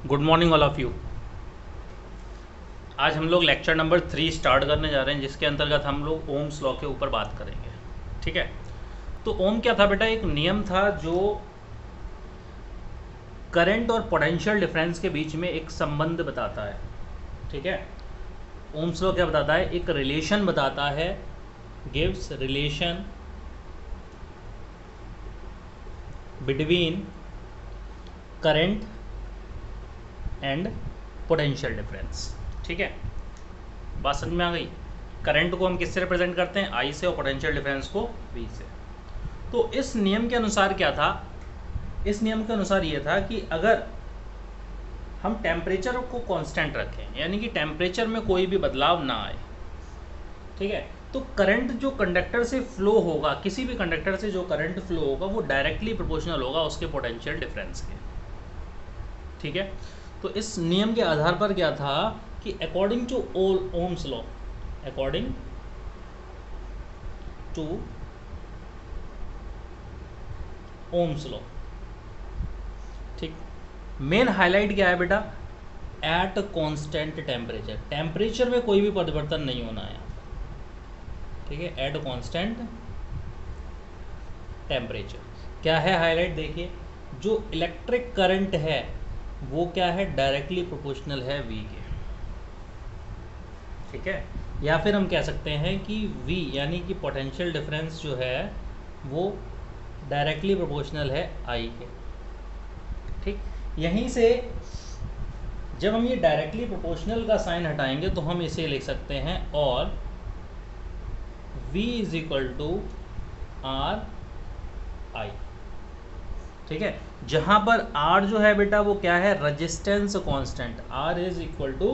Good morning all of you. आज हम लोग लेक्चर नंबर 3 स्टार्ट करने जा रहे हैं, जिसके अंतर्गत हम लोग ओम्स लॉ के ऊपर बात करेंगे। ठीक है, तो ओम क्या था बेटा? एक नियम था जो करंट और पोटेंशियल डिफरेंस के बीच में एक संबंध बताता है। ठीक है, ओम्स लॉ क्या बताता है? एक रिलेशन बताता है, gives relation between current and potential difference. ठीक है, बात समझ में आ गई? करंट को हम किससे रिप्रेजेंट करते हैं? आई से, और पोटेंशियल डिफरेंस को वी से। तो इस नियम के अनुसार क्या था? इस नियम के अनुसार ये था कि अगर हम टेम्परेचर को कांस्टेंट रखें, यानी कि टेम्परेचर में कोई भी बदलाव ना आए, ठीक है, तो करंट जो कंडक्टर से फ्लो होगा, किसी भी कंडक्टर से जो करंट फ्लो होगा वो डायरेक्टली प्रोपोर्शनल होगा उसके पोटेंशियल डिफरेंस के। ठीक है, तो इस नियम के आधार पर क्या था कि according to Ohm's law, according to Ohm's law, ठीक, मेन हाईलाइट क्या है बेटा? एट कांस्टेंट टेम्परेचर, टेम्परेचर में कोई भी परिवर्तन नहीं होना है। ठीक है, एट कांस्टेंट टेम्परेचर क्या है हाईलाइट? देखिए, जो इलेक्ट्रिक करंट है वो क्या है? डायरेक्टली प्रोपोर्शनल है वी के। ठीक है, या फिर हम कह सकते हैं कि वी यानी कि पोटेंशियल डिफरेंस जो है वो डायरेक्टली प्रोपोर्शनल है आई के। ठीक, यहीं से जब हम ये डायरेक्टली प्रोपोर्शनल का साइन हटाएंगे तो हम इसे लिख सकते हैं और V is equal to R I. ठीक है, जहां पर R जो है बेटा वो क्या है? Resistance constant. R is equal to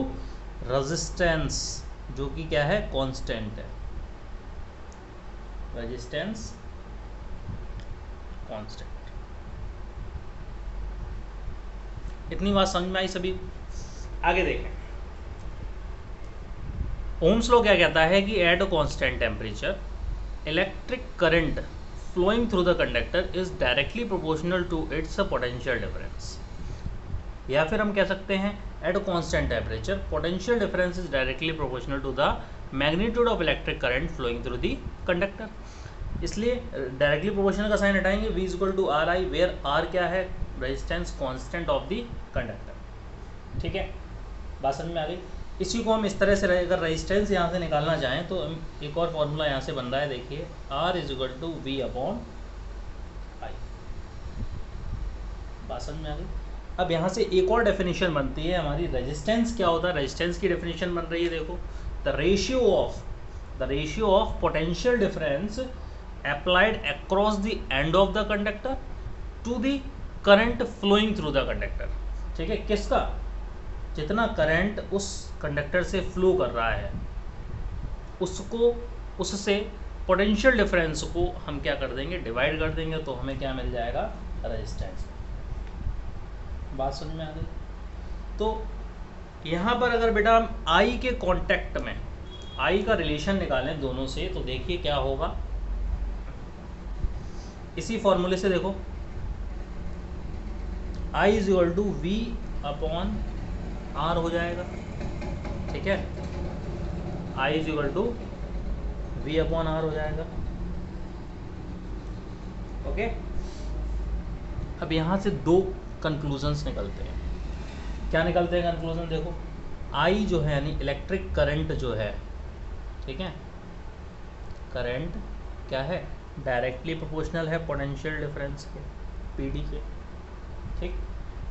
resistance, जो कि क्या है? कांस्टेंट है, रेजिस्टेंस कांस्टेंट। इतनी बात समझ में आई सभी? आगे देखें, ओम्स लॉ क्या कहता है कि at a constant temperature electric current flowing through the conductor is directly proportional to its potential difference। या फिर हम कह सकते हैं at a constant temperature potential difference is directly proportional to the magnitude of electric current flowing through the conductor। इसलिए directly proportional का sign हटाएंगे, V is equal to R I, where R क्या है? Resistance constant of the conductor. ठीक है, बात समझ में आ गई? इसी को हम इस तरह से, अगर रेजिस्टेंस यहाँ से निकालना चाहें तो हम एक और फॉर्मूला यहाँ से बन रहा है, देखिए, R is equal to V upon I. बात समझ में आ गई? अब यहाँ से एक और डेफिनेशन बनती है हमारी, रेजिस्टेंस क्या होता है? रेजिस्टेंस की डेफिनेशन बन रही है, देखो, the ratio of potential difference applied across the end of the conductor to the current flowing through the conductor. ठीक है, किसका? जितना करंट उस कंडक्टर से फ्लो कर रहा है उसको, उससे पोटेंशियल डिफरेंस को हम क्या कर देंगे? डिवाइड कर देंगे, तो हमें क्या मिल जाएगा? रेजिस्टेंस। बात समझ में आ गई? तो यहाँ पर अगर बेटा हम आई के कांटेक्ट में आई का रिलेशन निकालें दोनों से, तो देखिए क्या होगा। इसी फॉर्मूले से देखो, I is equal to V upon R हो जाएगा। ठीक है, I is equal to V upon R हो जाएगा। ओके, अब यहाँ से दो कंक्लूजन्स निकलते हैं। क्या निकलते हैं कंक्लूजन? देखो, आई जो है यानी इलेक्ट्रिक करंट जो है, ठीक है, करंट क्या है? डायरेक्टली प्रोपोर्शनल है पोटेंशियल डिफरेंस के, पीडी के। ठीक,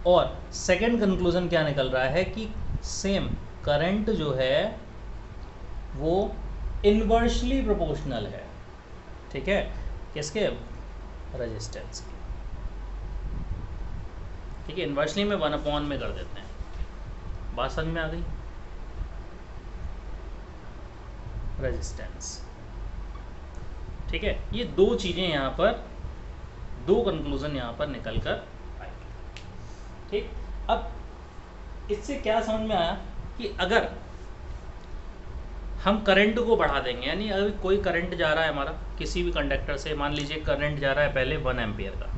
और सेकंड कंक्लूजन क्या निकल रहा है कि सेम करंट जो है वो इनवर्सली प्रोपोर्शनल है। ठीक है, किसके? रेजिस्टेंस के। ठीक है, इनवर्सली में 1 अपॉन में कर देते हैं। बात समझ में आ गई? रेजिस्टेंस। ठीक है, ये दो चीज़ें यहाँ पर, दो कंक्लूजन यहाँ पर निकल कर आए। ठीक, अब इससे क्या समझ में आया कि अगर हम करंट को बढ़ा देंगे, यानी अगर कोई करंट जा रहा है हमारा किसी भी कंडक्टर से, मान लीजिए करंट जा रहा है पहले 1 एम्पियर का,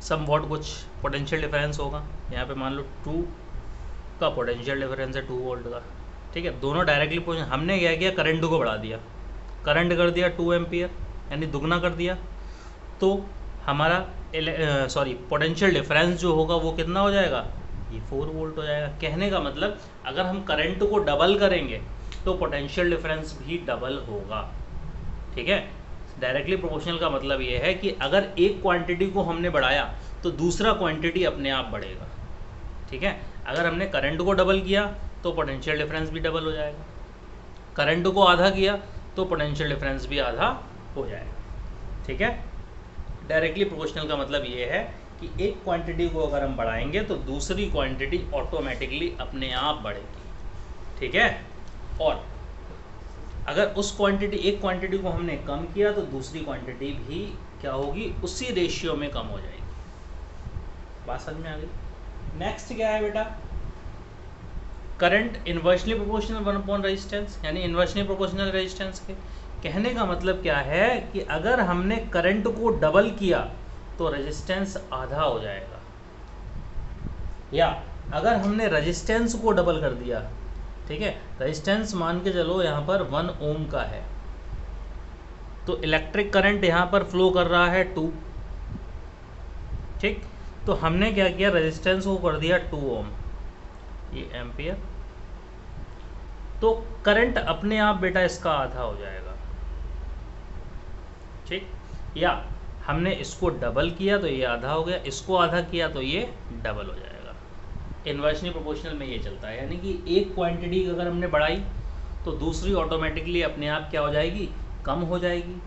सम वॉट कुछ पोटेंशियल डिफरेंस होगा। यहाँ पे मान लो 2 का पोटेंशियल डिफरेंस है 2 वोल्ट का, ठीक है। दोनों डायरेक्टली हमने क्या किया, करंट को बढ़ा दिया, करंट कर दिया 2 एम्पियर, यानी दुगना कर दिया। तो हमारा पोटेंशियल डिफरेंस जो होगा वो कितना हो जाएगा, ये 4 वोल्ट हो जाएगा। कहने का मतलब अगर हम करंट को डबल करेंगे तो पोटेंशियल डिफरेंस भी डबल होगा, ठीक है। डायरेक्टली प्रोपोर्शनल का मतलब ये है कि अगर एक क्वांटिटी को हमने बढ़ाया तो दूसरा क्वांटिटी अपने आप बढ़ेगा, ठीक है। अगर हमने करंट को डबल किया तो पोटेंशियल डिफरेंस भी डबल हो जाएगा, करंट को आधा किया तो पोटेंशियल डिफरेंस भी आधा हो जाएगा, ठीक है। डायरेक्टली प्रोपोर्शनल का मतलब ये है कि एक क्वांटिटी को अगर हम बढ़ाएंगे तो दूसरी क्वांटिटी ऑटोमेटिकली अपने आप बढ़ेगी, ठीक है। और अगर एक क्वांटिटी को हमने कम किया तो दूसरी क्वांटिटी भी क्या होगी, उसी रेशियो में कम हो जाएगी। बात समझ में आ गई। नेक्स्ट क्या है बेटा, current inversely proportional 1 upon resistance, यानी इन्वर्सली प्रोपोर्शनल रेजिस्टेंस के। कहने का मतलब क्या है कि अगर हमने करंट को डबल किया तो रेजिस्टेंस आधा हो जाएगा, या अगर हमने रेजिस्टेंस को डबल कर दिया, ठीक है। रेजिस्टेंस मान के चलो यहाँ पर 1 ओम का है, तो इलेक्ट्रिक करंट यहाँ पर फ्लो कर रहा है 2, ठीक। तो हमने क्या किया, रेजिस्टेंस को कर दिया 2 ओम, ये एम्पियर, तो करंट अपने आप बेटा इसका आधा हो जाएगा, ठीक। या हमने इसको डबल किया तो ये आधा हो गया, इसको आधा किया तो ये डबल हो जाएगा। इन्वर्सली प्रोपोर्शनल में ये चलता है, यानी कि एक क्वांटिटी अगर हमने बढ़ाई तो दूसरी ऑटोमेटिकली अपने आप क्या हो जाएगी, कम हो जाएगी,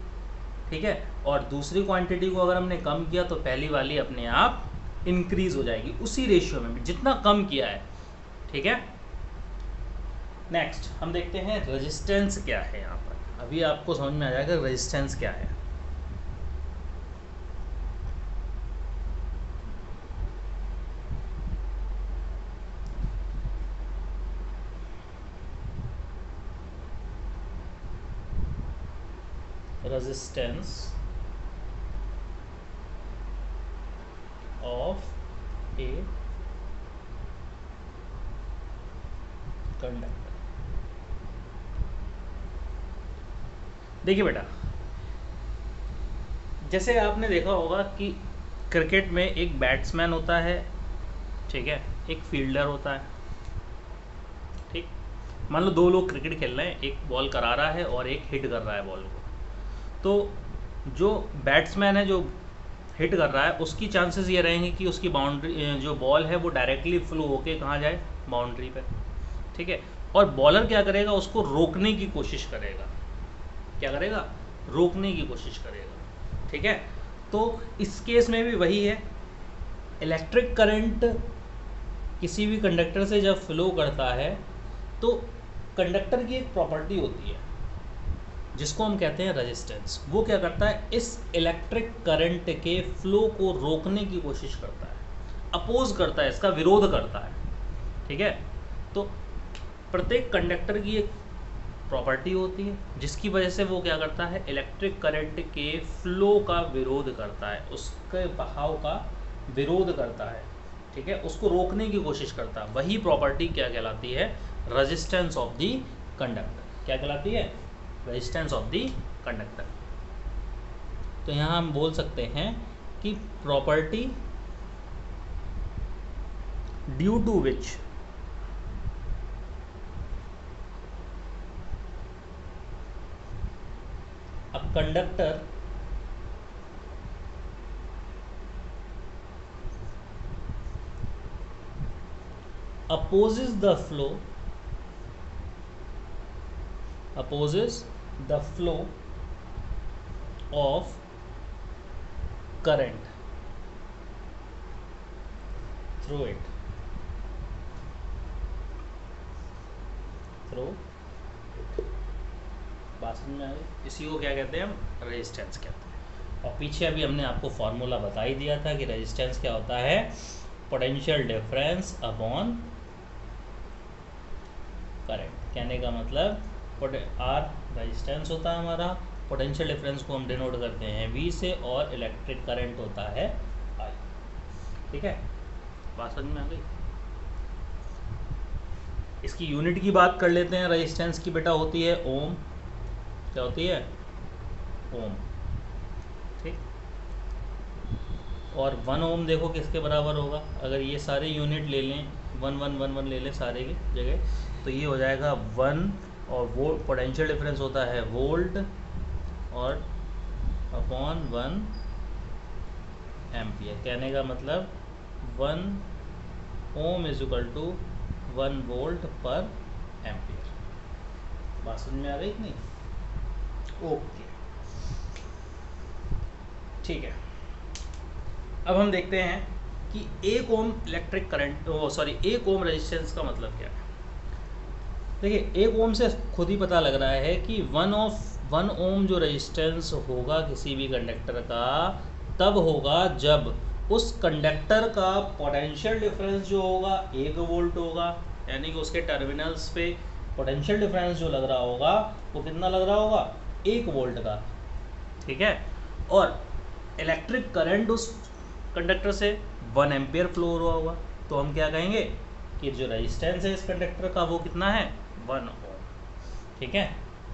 ठीक है। और दूसरी क्वांटिटी को अगर हमने कम किया तो पहली वाली अपने आप इंक्रीज हो जाएगी, उसी रेशियो में जितना कम किया है, ठीक है। नेक्स्ट हम देखते हैं रेजिस्टेंस क्या है। यहाँ पर अभी आपको समझ में आ जाएगा रेजिस्टेंस क्या है। Resistance of a conductor. देखिए बेटा, जैसे आपने देखा होगा कि क्रिकेट में एक बैट्समैन होता है, ठीक है, एक फील्डर होता है, ठीक। मान लो 2 लोग क्रिकेट खेल रहे हैं, एक बॉल करा रहा है और एक हिट कर रहा है बॉल को। तो जो बैट्समैन है जो हिट कर रहा है, उसकी चांसेस ये रहेंगे कि उसकी बाउंड्री जो बॉल है वो डायरेक्टली फ्लो होके कहाँ जाए, बाउंड्री पे, ठीक है। और बॉलर क्या करेगा, उसको रोकने की कोशिश करेगा, क्या करेगा, रोकने की कोशिश करेगा, ठीक है। तो इस केस में भी वही है, इलेक्ट्रिक करंट किसी भी कंडक्टर से जब फ्लो करता है तो कंडक्टर की एक प्रॉपर्टी होती है जिसको हम कहते हैं रेजिस्टेंस। वो क्या करता है, इस इलेक्ट्रिक करंट के फ्लो को रोकने की कोशिश करता है, अपोज करता है, इसका विरोध करता है, ठीक है। तो प्रत्येक कंडक्टर की एक प्रॉपर्टी होती है जिसकी वजह से वो क्या करता है, इलेक्ट्रिक करंट के फ्लो का विरोध करता है, उसके बहाव का विरोध करता है, ठीक है, उसको रोकने की कोशिश करता है। वही प्रॉपर्टी क्या कहलाती है, रेजिस्टेंस ऑफ द कंडक्टर। क्या कहलाती है, रेजिस्टेंस ऑफ द कंडक्टर। तो यहाँ हम बोल सकते हैं कि property due to which a conductor opposes the flow of current through it, बात समझ में आ गई। इसी को क्या कहते हैं हम, रेजिस्टेंस कहते हैं। और पीछे अभी हमने आपको फॉर्मूला बता ही दिया था कि रेजिस्टेंस क्या होता है, पोटेंशियल डिफरेंस अपॉन करंट। कहने का मतलब आर रेजिस्टेंस होता है हमारा, पोटेंशियल डिफरेंस को हम डिनोट करते हैं वी से, और इलेक्ट्रिक करंट होता है आई। ठीक है, बात समझ में आ गई। इसकी यूनिट की बात कर लेते हैं। रेजिस्टेंस की बेटा होती है ओम। क्या होती है? ओम। ठीक, और 1 ओम देखो किसके बराबर होगा, अगर ये सारे यूनिट ले लें, 1 1 1 1 ले लें सारे की जगह, तो ये हो जाएगा 1, और वो पोटेंशियल डिफरेंस होता है वोल्ट और अपॉन 1 एम्पियर। कहने का मतलब 1 ओम इज इक्वल टू 1 वोल्ट पर एम्पियर। बात समझ में आ गई कि नहीं? ओके, ठीक है। अब हम देखते हैं कि 1 ohm electric current, sorry 1 ohm resistance का मतलब क्या है। देखिए 1 ओम से खुद ही पता लग रहा है कि 1 ओम जो रेजिस्टेंस होगा किसी भी कंडक्टर का, तब होगा जब उस कंडक्टर का पोटेंशियल डिफरेंस जो होगा 1 वोल्ट होगा, यानी कि उसके टर्मिनल्स पे पोटेंशियल डिफरेंस जो लग रहा होगा वो कितना लग रहा होगा? 1 वोल्ट का। ठीक है, और इलेक्ट्रिक करंट उस कंडक्टर से 1 एम्पियर फ्लो हो रहा होगा, तो हम क्या कहेंगे कि जो रेजिस्टेंस है इस कंडक्टर का वो कितना है? 1 ओम। ठीक है,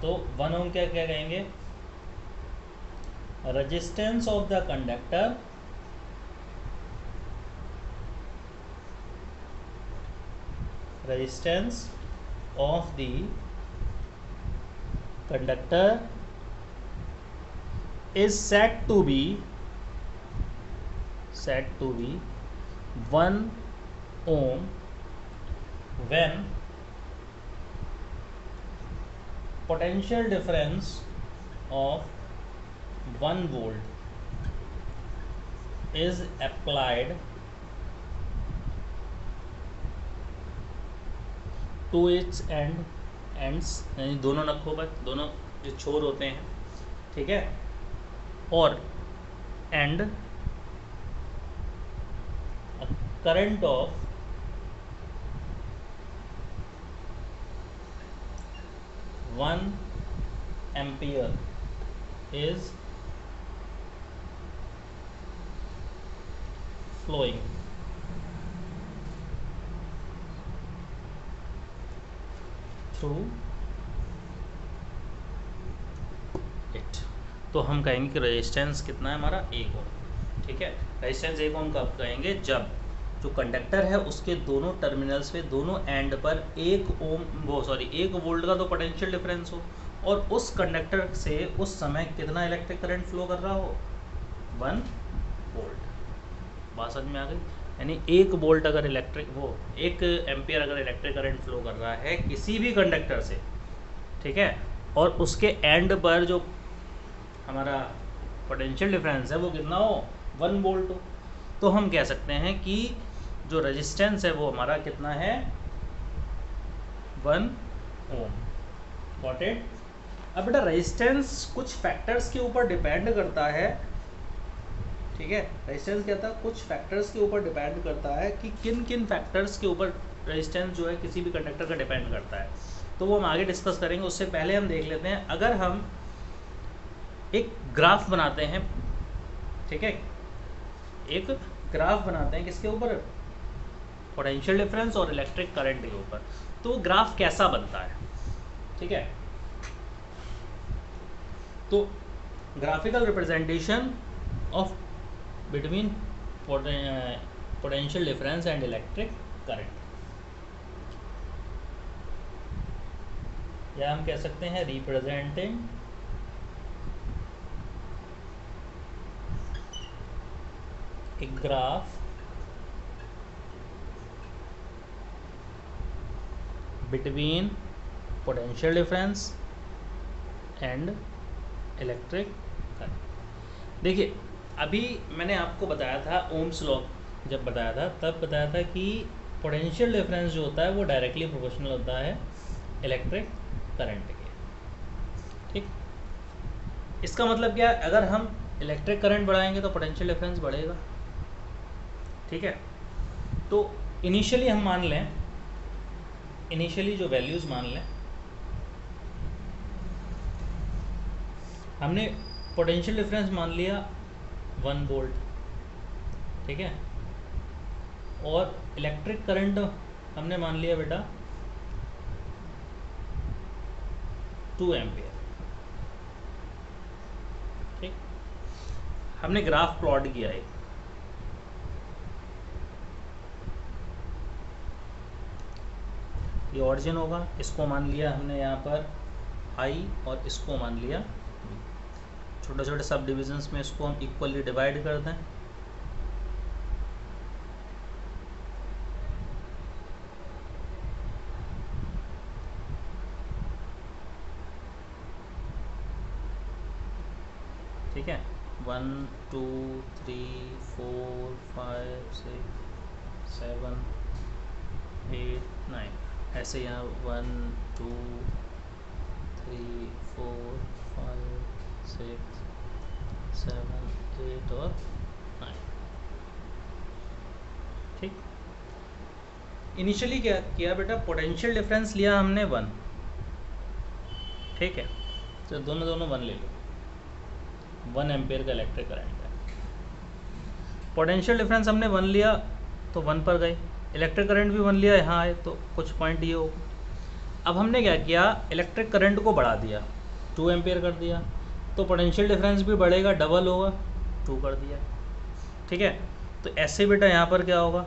तो 1 ओम क्या क्या कहेंगे? Resistance of the conductor resistance of the conductor is said to be 1 ohm when potential difference of 1 volt is applied to its ends, यानी दोनों नखों पर, दोनों जो छोर होते हैं, ठीक है, और and current of 1 ampere is flowing through it। तो हम कहेंगे कि रेजिस्टेंस कितना है हमारा? 1 ओम। ठीक है, रेजिस्टेंस 1 ओम कब कहेंगे? जब जो कंडक्टर है उसके दोनों टर्मिनल्स पे, दोनों एंड पर 1 वोल्ट का तो पोटेंशियल डिफरेंस हो, और उस कंडक्टर से उस समय कितना इलेक्ट्रिक करंट फ्लो कर रहा हो? 1 वोल्ट। बात समझ में आ गई? यानी 1 वोल्ट अगर इलेक्ट्रिक 1 एम्पियर अगर इलेक्ट्रिक करंट फ्लो कर रहा है किसी भी कंडक्टर से, ठीक है, और उसके एंड पर जो हमारा पोटेंशियल डिफरेंस है वो कितना हो? 1 वोल्ट हो, तो हम कह सकते हैं कि जो रेजिस्टेंस है वो हमारा कितना है? 1 ओम। Got it? अब बेटा रेजिस्टेंस कुछ फैक्टर्स के ऊपर डिपेंड करता है। ठीक है, रेजिस्टेंस क्या था? कुछ फैक्टर्स के ऊपर डिपेंड करता है कि किन किन फैक्टर्स के ऊपर रेजिस्टेंस जो है किसी भी कंडक्टर का डिपेंड करता है, तो वो हम आगे डिस्कस करेंगे। उससे पहले हम देख लेते हैं, अगर हम एक ग्राफ बनाते हैं, ठीक है, एक ग्राफ बनाते हैं किसके ऊपर? पोटेंशियल डिफरेंस और इलेक्ट्रिक करंट के ऊपर, तो ग्राफ कैसा बनता है? ठीक है, तो graphical representation of between potential difference and electric current, या हम कह सकते हैं representing a graph between potential difference and electric current। देखिए अभी मैंने आपको बताया था ओम्स लॉ, जब बताया था तब बताया था कि पोटेंशियल डिफरेंस जो होता है वो डायरेक्टली प्रोपोर्शनल होता है इलेक्ट्रिक करंट के। ठीक, इसका मतलब क्या है? अगर हम इलेक्ट्रिक करंट बढ़ाएंगे तो पोटेंशियल डिफरेंस बढ़ेगा। ठीक है, तो इनिशियली हम मान लें, इनिशियली जो वैल्यूज़ मान लें, हमने पोटेंशियल डिफरेंस मान लिया 1 वोल्ट। ठीक है, और इलेक्ट्रिक करंट हमने मान लिया बेटा 2 एम्पियर। ठीक, हमने ग्राफ प्लॉट किया है, ये ऑरिजिन होगा, इसको मान लिया हमने यहाँ पर आई और इसको मान लिया बी। छोटे छोटे सब डिविजन्स में इसको हम इक्वली डिवाइड कर दें। ठीक है, 1 2 3 4 5 6 7 8 9, ऐसे यहाँ 1 2 3 4 5 6 7 8 और 9। ठीक, इनिशियली क्या किया बेटा, पोटेंशियल डिफरेंस लिया हमने 1। ठीक है, तो दोनों 1 ले लो, 1 एम्पियर का इलेक्ट्रिक करंट है। पोटेंशियल डिफरेंस हमने 1 लिया तो 1 पर गए, इलेक्ट्रिक करंट भी 1 लिया, यहाँ आए तो कुछ पॉइंट ये हो। अब हमने क्या किया, इलेक्ट्रिक करंट को बढ़ा दिया, 2 एम्पियर कर दिया, तो पोटेंशियल डिफरेंस भी बढ़ेगा, डबल होगा, 2 कर दिया। ठीक है, तो ऐसे बेटा यहाँ पर क्या होगा,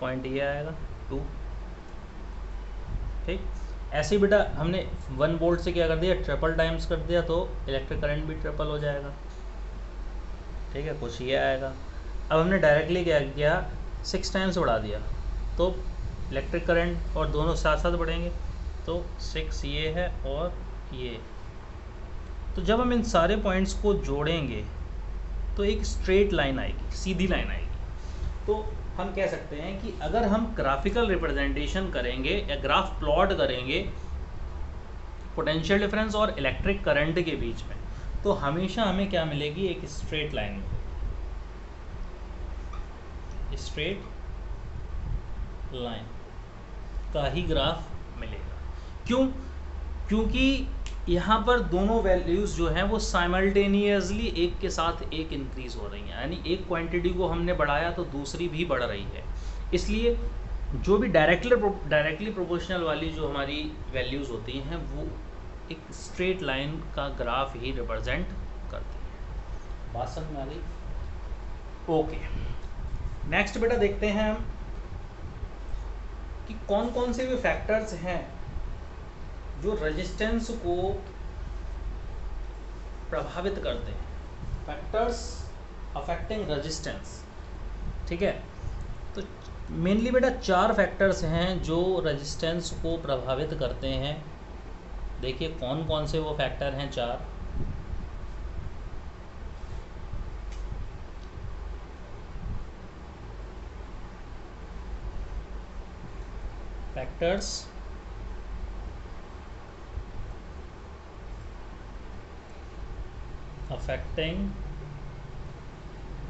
पॉइंट ये आएगा 2। ठीक, ऐसे ही बेटा हमने 1 वोल्ट से क्या कर दिया, ट्रिपल टाइम्स कर दिया, तो इलेक्ट्रिक करंट भी ट्रिपल हो जाएगा। ठीक है, कुछ ये आएगा। अब हमने डायरेक्टली क्या किया, 6 टाइम्स बढ़ा दिया, तो इलेक्ट्रिक करंट और दोनों साथ साथ बढ़ेंगे, तो 6 ये है और ये। तो जब हम इन सारे पॉइंट्स को जोड़ेंगे तो एक स्ट्रेट लाइन आएगी, सीधी लाइन आएगी। तो हम कह सकते हैं कि अगर हम ग्राफिकल रिप्रेजेंटेशन करेंगे या ग्राफ प्लॉट करेंगे पोटेंशियल डिफरेंस और इलेक्ट्रिक करंट के बीच में, तो हमेशा हमें क्या मिलेगी, एक स्ट्रेट लाइन मिलेगी, स्ट्रेट लाइन का ही ग्राफ मिलेगा। क्यों? क्योंकि यहाँ पर दोनों वैल्यूज़ जो हैं वो साइमल्टेनियसली एक के साथ एक इंक्रीज हो रही हैं, यानी एक क्वांटिटी को हमने बढ़ाया तो दूसरी भी बढ़ रही है। इसलिए जो भी डायरेक्टली प्रोपोर्शनल वाली जो हमारी वैल्यूज़ होती हैं वो एक स्ट्रेट लाइन का ग्राफ ही रिप्रेजेंट करती है। बात समझ में आ गई? ओके, नेक्स्ट बेटा देखते हैं हम कि कौन कौन से वे फैक्टर्स हैं जो रेजिस्टेंस को प्रभावित करते हैं, फैक्टर्स अफेक्टिंग रेजिस्टेंस। ठीक है, तो मेनली बेटा 4 फैक्टर्स हैं जो रेजिस्टेंस को प्रभावित करते हैं। देखिए कौन कौन से वो फैक्टर हैं, 4। Factors affecting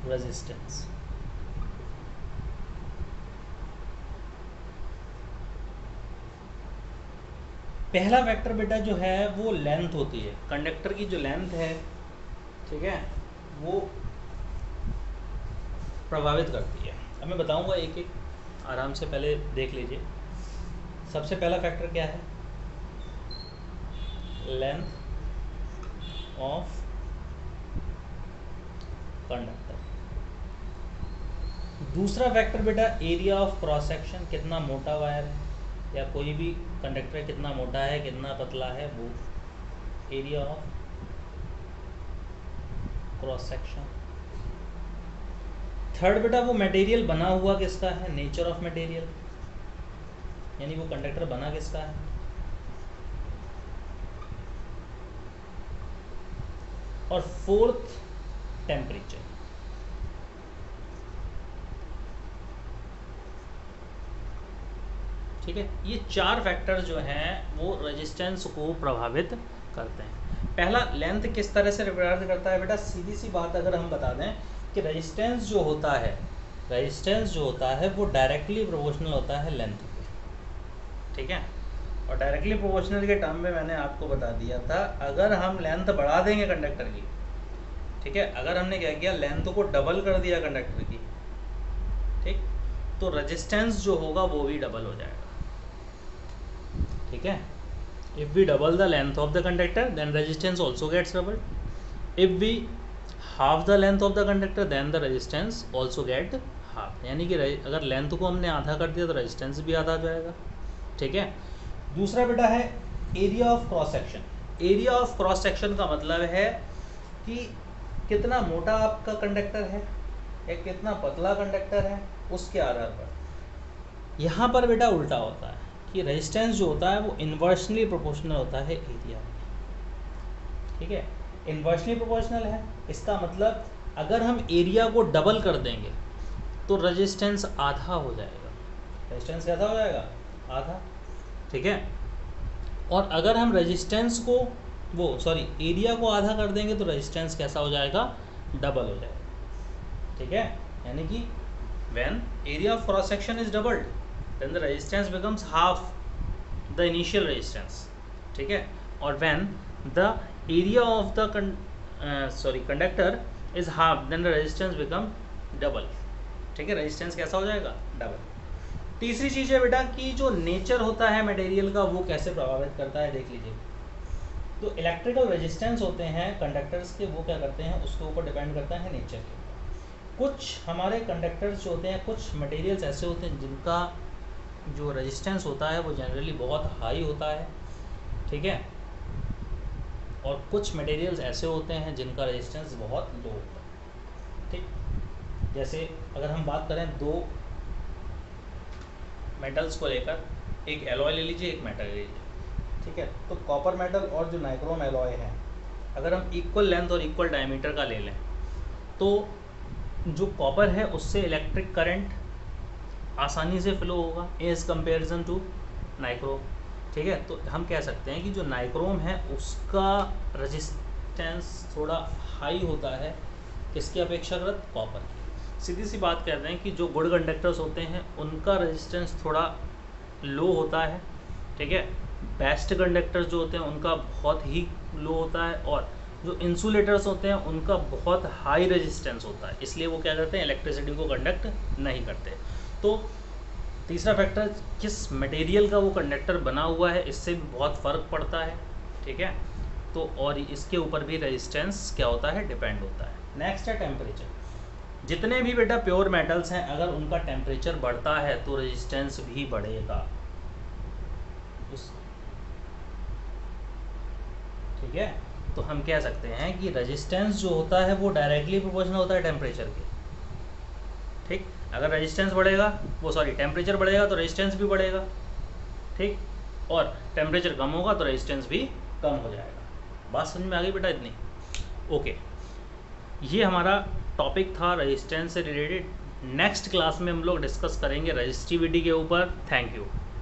resistance। पहला फैक्टर बेटा जो है वो लेंथ होती है, कंडक्टर की जो लेंथ है, ठीक है, वो प्रभावित करती है। अब मैं बताऊंगा एक एक, आराम से पहले देख लीजिए। सबसे पहला फैक्टर क्या है, लेंथ ऑफ कंडक्टर। दूसरा फैक्टर बेटा एरिया ऑफ क्रॉस सेक्शन, कितना मोटा वायर है या कोई भी कंडक्टर कितना मोटा है कितना पतला है, वो area of cross section. Third बेटा वो मटेरियल बना हुआ किसका है, नेचर ऑफ मटेरियल, यानी वो कंडक्टर बना किसका है। और फोर्थ टेम्परेचर। ठीक है, ये 4 फैक्टर जो हैं वो रेजिस्टेंस को प्रभावित करते हैं। पहला लेंथ किस तरह से रिप्रेजेंट करता है बेटा, सीधी सी बात अगर हम बता दें कि रेजिस्टेंस जो होता है वो डायरेक्टली प्रोपोर्शनल होता है लेंथ के। ठीक है, और डायरेक्टली प्रोपोर्शनल के टर्म में मैंने आपको बता दिया था, अगर हम लेंथ बढ़ा देंगे कंडक्टर की, ठीक है, अगर हमने क्या किया, लेंथ को डबल कर दिया कंडक्टर की, ठीक, तो रेजिस्टेंस जो होगा वो भी डबल हो जाएगा। ठीक है, if we double the length of the conductor then resistance also gets double, if we half the length of the conductor then the resistance also get half, यानी कि अगर लेंथ को हमने आधा कर दिया तो रेजिस्टेंस भी आधा हो जाएगा। ठीक है, दूसरा बेटा है area of cross section. Area of cross section का मतलब है कि कितना मोटा आपका कंडक्टर है या कितना पतला कंडक्टर है, उसके आधार पर। यहाँ पर बेटा उल्टा होता है कि रेजिस्टेंस जो होता है वो इन्वर्सली प्रोपोर्शनल होता है एरिया। ठीक है, इन्वर्सली प्रोपोर्शनल है, इसका मतलब अगर हम एरिया को डबल कर देंगे तो रेजिस्टेंस आधा हो जाएगा। रेजिस्टेंस कैसा हो जाएगा? आधा। ठीक है, और अगर हम रेजिस्टेंस को एरिया को आधा कर देंगे तो रेजिस्टेंस कैसा हो जाएगा? डबल हो जाएगा। ठीक है, यानी कि when area of cross section is doubled then the resistance becomes half the initial resistance. ठीक है, और when the area of the conductor is half then the resistance become double. ठीक है, रेजिस्टेंस कैसा हो जाएगा? डबल। तीसरी चीज़ है बेटा कि जो नेचर होता है मटेरियल का वो कैसे प्रभावित करता है, देख लीजिए। तो इलेक्ट्रिकल रेजिस्टेंस होते हैं कंडक्टर्स के, वो क्या करते हैं, उसके ऊपर डिपेंड करता है नेचर के ऊपर। कुछ हमारे कंडक्टर्स जो होते हैं, कुछ मटेरियल्स ऐसे होते हैं जिनका जो रेजिस्टेंस होता है वो जनरली बहुत हाई होता है। ठीक है, और कुछ मटेरियल्स ऐसे होते हैं जिनका रेजिस्टेंस बहुत लो होता है। ठीक, जैसे अगर हम बात करें दो मेटल्स को लेकर, एक एलॉय ले लीजिए, एक मेटल ले लीजिए। ठीक है, तो कॉपर मेटल और जो नाइक्रोम एलॉय है, अगर हम इक्वल लेंथ और इक्वल डायमीटर का ले लें तो जो कॉपर है उससे इलेक्ट्रिक करंट आसानी से फ्लो होगा एज कंपेरिजन टू नाइक्रोम। ठीक है, तो हम कह सकते हैं कि जो नाइक्रोम है उसका रेजिस्टेंस थोड़ा हाई होता है किसकी अपेक्षाकृत? कॉपर की। सीधी सी बात कहते हैं कि जो गुड कंडक्टर्स होते हैं उनका रेजिस्टेंस थोड़ा लो होता है। ठीक है, बेस्ट कंडक्टर्स जो होते हैं उनका बहुत ही लो होता है, और जो इंसुलेटर्स होते हैं उनका बहुत हाई रेजिस्टेंस होता है, इसलिए वो क्या करते हैं? इलेक्ट्रिसिटी को कंडक्ट नहीं करते। तो तीसरा फैक्टर, किस मटेरियल का वो कंडक्टर बना हुआ है, इससे भी बहुत फ़र्क पड़ता है। ठीक है, तो और इसके ऊपर भी रेजिस्टेंस क्या होता है? डिपेंड होता है। नेक्स्ट है टेम्परेचर। जितने भी बेटा प्योर मेटल्स हैं, अगर उनका टेम्परेचर बढ़ता है तो रेजिस्टेंस भी बढ़ेगा। ठीक है, तो हम कह सकते हैं कि रेजिस्टेंस जो होता है वो डायरेक्टली प्रोपोर्शनल होता है टेम्परेचर के। ठीक, अगर रेजिस्टेंस बढ़ेगा टेम्परेचर बढ़ेगा तो रेजिस्टेंस भी बढ़ेगा। ठीक, और टेम्परेचर कम होगा तो रेजिस्टेंस भी कम हो जाएगा। बात समझ में आ गई बेटा इतनी? ओके, ये हमारा टॉपिक था रेजिस्टेंस से रिलेटेड। नेक्स्ट क्लास में हम लोग डिस्कस करेंगे रेजिस्टिविटी के ऊपर। Thank you.